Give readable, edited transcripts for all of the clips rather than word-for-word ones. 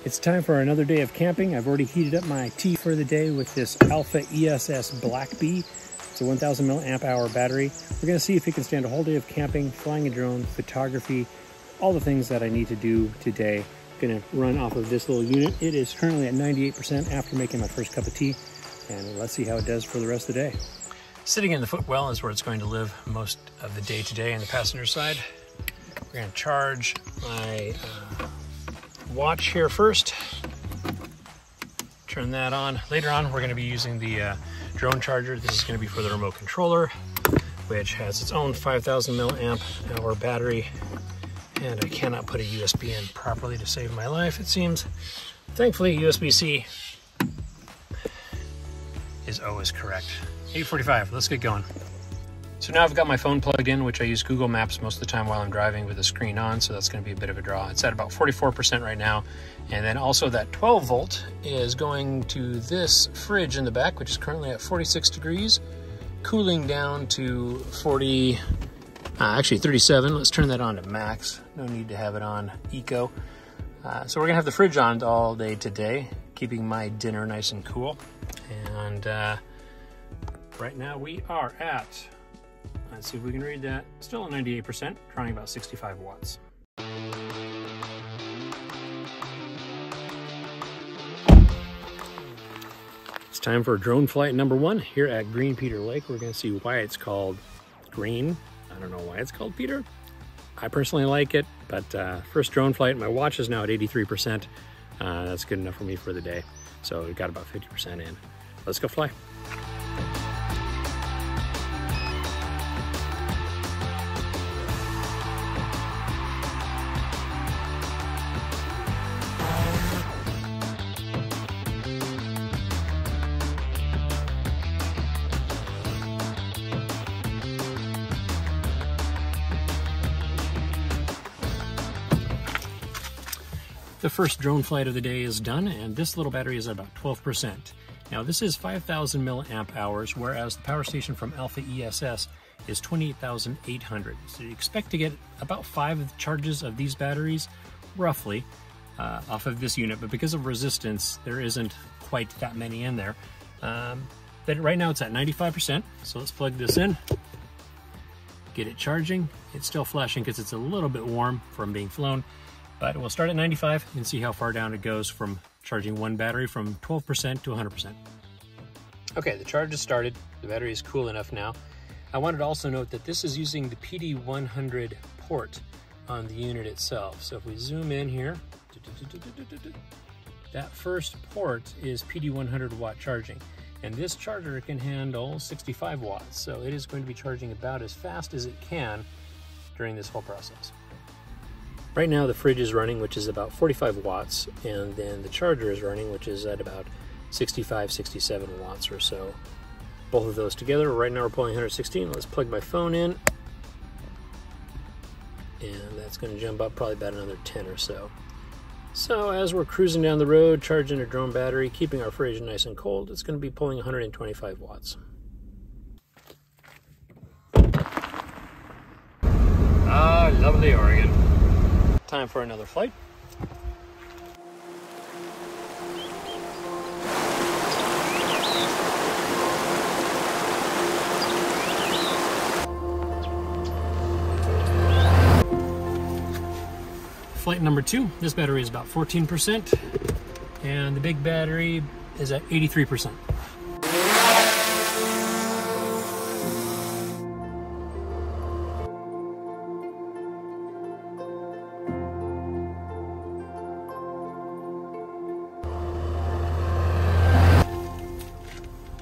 It's time for another day of camping. I've already heated up my tea for the day with this AlphaESS BlackBee. It's a 1000 milliamp hour battery. We're gonna see if it can stand a whole day of camping, flying a drone, photography, all the things that I need to do today. Gonna run off of this little unit. It is currently at 98% after making my first cup of tea, and let's see how it does for the rest of the day. Sitting in the footwell is where it's going to live most of the day today on the passenger side. We're gonna charge my watch here first. Turn that on. Later on, we're gonna be using the drone charger. This is gonna be for the remote controller, which has its own 5000 milliamp hour battery. And I cannot put a USB in properly to save my life, it seems. Thankfully, USB-C is always correct. 8:45, let's get going. So now I've got my phone plugged in, which I use Google Maps most of the time while I'm driving with the screen on, so that's gonna be a bit of a draw. It's at about 44% right now. And then also that 12 volt is going to this fridge in the back, which is currently at 46 degrees, cooling down to 37. Let's turn that on to max. No need to have it on eco. So we're gonna have the fridge on all day today, keeping my dinner nice and cool. And right now we are at, let's see if we can read that, still at 98%, drawing about 65 watts. It's time for drone flight number 1 here at Green Peter Lake. We're gonna see why it's called green. I don't know why it's called Peter. I personally like it, but first drone flight, my watch is now at 83%. That's good enough for me for the day. So we've got about 50% in. Let's go fly. The first drone flight of the day is done, and this little battery is at about 12%. Now this is 5000 milliamp hours, whereas the power station from AlphaESS is 28,800. So you expect to get about 5 charges of these batteries, roughly, off of this unit, but because of resistance, there isn't quite that many in there. But right now it's at 95%, so let's plug this in, get it charging. It's still flashing because it's a little bit warm from being flown. But we'll start at 95 and see how far down it goes from charging one battery from 12% to 100%. Okay, the charge has started. The battery is cool enough now. I wanted to also note that this is using the PD100 port on the unit itself. So if we zoom in here, that first port is PD100 watt charging. And this charger can handle 65 watts. So it is going to be charging about as fast as it can during this whole process. Right now the fridge is running, which is about 45 watts, and then the charger is running, which is at about 65, 67 watts or so. Both of those together. Right now we're pulling 116. Let's plug my phone in, and that's going to jump up probably about another 10 or so. So as we're cruising down the road, charging a drone battery, keeping our fridge nice and cold, it's going to be pulling 125 watts. Ah, lovely Oregon. Time for another flight. Flight number 2, this battery is about 14%, and the big battery is at 83%.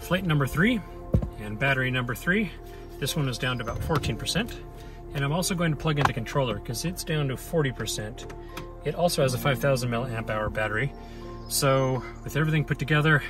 Flight number 3 and battery number 3. This one is down to about 14%. And I'm also going to plug in the controller because it's down to 40%. It also has a 5000 milliamp hour battery. So with everything put together,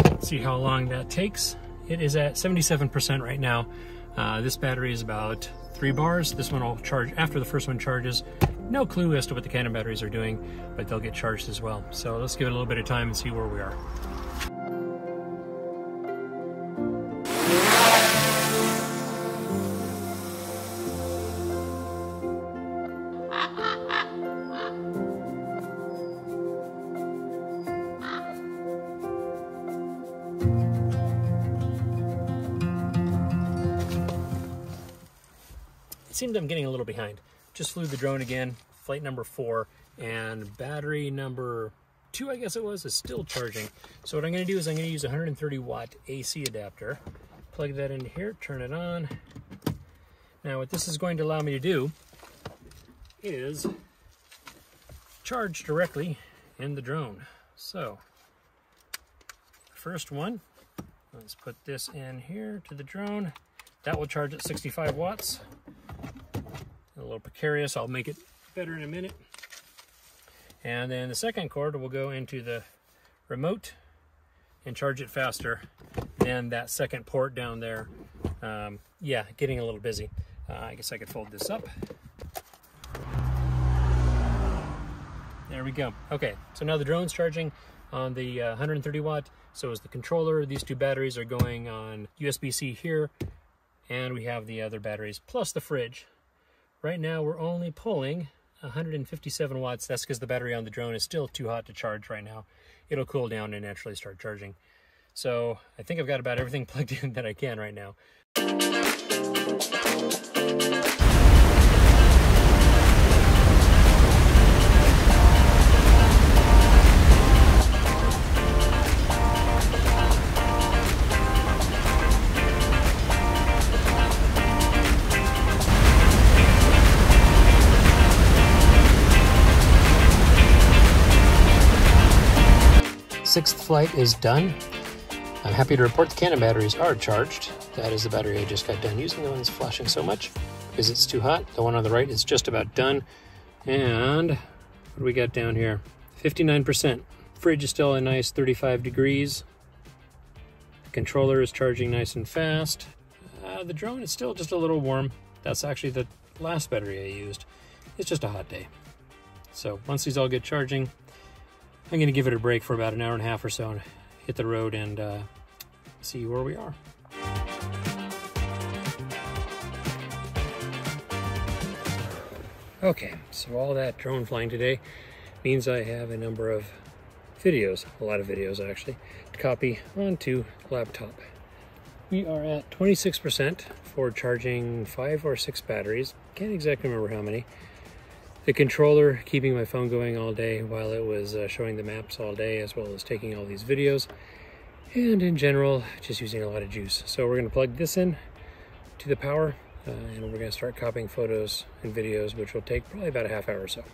let's see how long that takes. It is at 77% right now. This battery is about 3 bars. This one will charge after the first one charges. No clue as to what the Canon batteries are doing, but they'll get charged as well. So let's give it a little bit of time and see where we are. seems I'm getting a little behind. Just flew the drone again, flight number 4, and battery number 2, I guess it was, is still charging. So what I'm going to do is I'm going to use a 130 watt AC adapter. Plug that into here, turn it on. Now what this is going to allow me to do is charge directly in the drone. So first one, let's put this in here to the drone. That will charge at 65 watts. A little precarious, I'll make it better in a minute. And then the second cord will go into the remote and charge it faster than that second port down there. Yeah, getting a little busy. I guess I could fold this up. There we go. Okay, so now the drone's charging on the 130 watt. So is the controller. These 2 batteries are going on USB-C here. And we have the other batteries plus the fridge. Right now we're only pulling 157 watts. That's because the battery on the drone is still too hot to charge right now. It'll cool down and naturally start charging. So I think I've got about everything plugged in that I can right now. Sixth flight is done. I'm happy to report the Canon batteries are charged. That is the battery I just got done using. The one that's flashing so much because it's too hot. The one on the right is just about done. And what do we got down here? 59%. Fridge is still a nice 35 degrees. The controller is charging nice and fast. The drone is still just a little warm. That's actually the last battery I used. It's just a hot day. So once these all get charging, I'm going to give it a break for about an hour and a half or so and hit the road and see where we are. Okay, so all that drone flying today means I have a number of videos, a lot of videos actually, to copy onto the laptop. We are at 26% for charging 5 or 6 batteries. Can't exactly remember how many. The controller keeping my phone going all day while it was showing the maps all day, as well as taking all these videos. And in general, just using a lot of juice. So we're going to plug this in to the power, and we're going to start copying photos and videos, which will take probably about a half hour or so.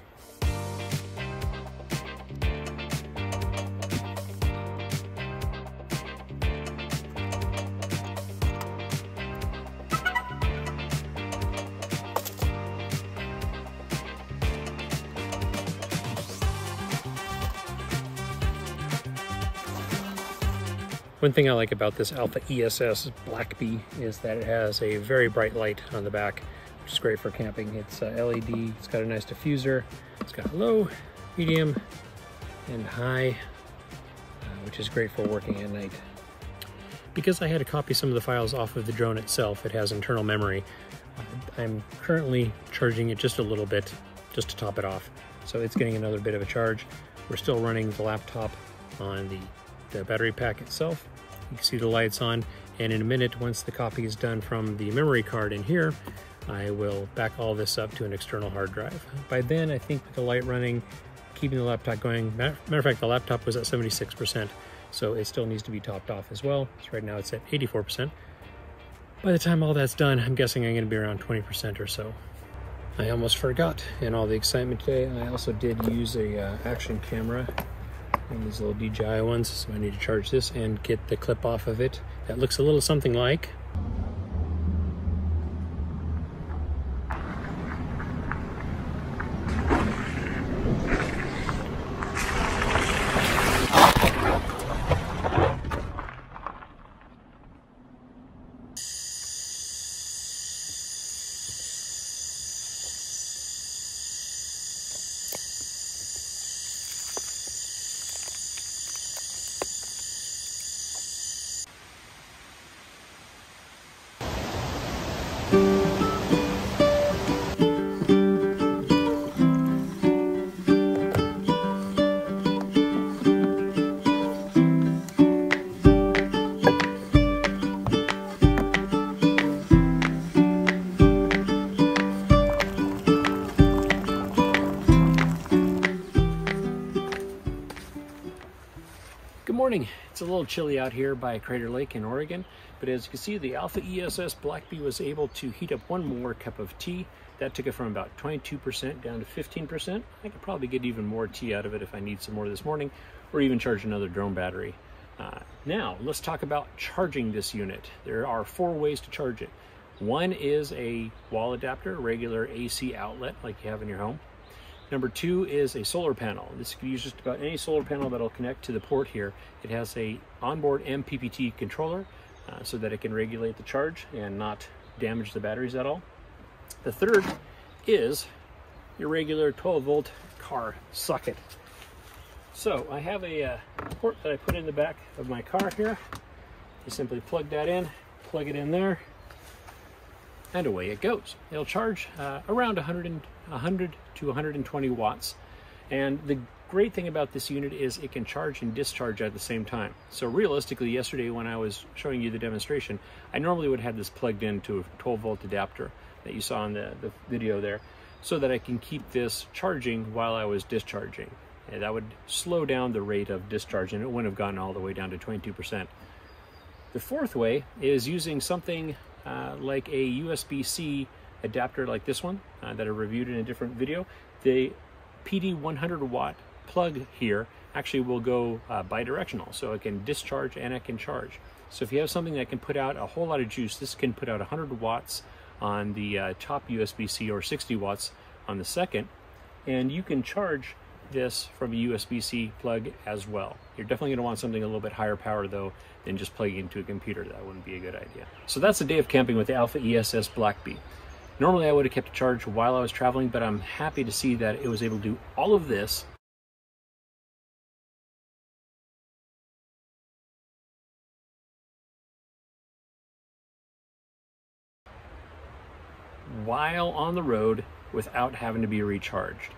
One thing I like about this AlphaESS BlackBee is that it has a very bright light on the back, which is great for camping. It's LED, it's got a nice diffuser, it's got low, medium, and high, which is great for working at night. Because I had to copy some of the files off of the drone itself, it has internal memory. I'm currently charging it just a little bit, just to top it off. So it's getting another bit of a charge. We're still running the laptop on the battery pack itself. You can see the lights on, and in a minute, once the copy is done from the memory card in here, I will back all this up to an external hard drive. By then, I think with the light running, keeping the laptop going, matter of fact, the laptop was at 76%, so it still needs to be topped off as well. So right now it's at 84%. By the time all that's done, I'm guessing I'm going to be around 20% or so. I almost forgot in all the excitement today, I also did use a action camera. And these little DJI ones, so I need to charge this and get the clip off of it. That looks a little something like. morning. It's a little chilly out here by Crater Lake in Oregon, but as you can see, the AlphaESS BlackBee was able to heat up one more cup of tea. That took it from about 22% down to 15%. I could probably get even more tea out of it if I need some more this morning, or even charge another drone battery. Now, let's talk about charging this unit. There are 4 ways to charge it. One is a wall adapter, a regular AC outlet like you have in your home. Number 2 is a solar panel. This can use just about any solar panel that'll connect to the port here. It has a onboard MPPT controller so that it can regulate the charge and not damage the batteries at all. The third is your regular 12-volt car socket. So I have a port that I put in the back of my car here. You simply plug that in, plug it in there, and away it goes. It'll charge around 100 to 120 watts. And the great thing about this unit is it can charge and discharge at the same time. So realistically, yesterday when I was showing you the demonstration, I normally would have this plugged into a 12-volt adapter that you saw in the video there, so that I can keep this charging while I was discharging. And that would slow down the rate of discharge, and it wouldn't have gotten all the way down to 22%. The fourth way is using something like a USB-C adapter like this one that I reviewed in a different video. The PD 100 watt plug here actually will go bidirectional, so it can discharge and it can charge. So if you have something that can put out a whole lot of juice, this can put out 100 watts on the top USB-C or 60 watts on the second, and you can charge this from a USB-C plug as well. You're definitely going to want something a little bit higher power though than just plugging into a computer. That wouldn't be a good idea. So that's the day of camping with the AlphaESS BlackBee. Normally I would have kept it charged while I was traveling, but I'm happy to see that it was able to do all of this while on the road without having to be recharged.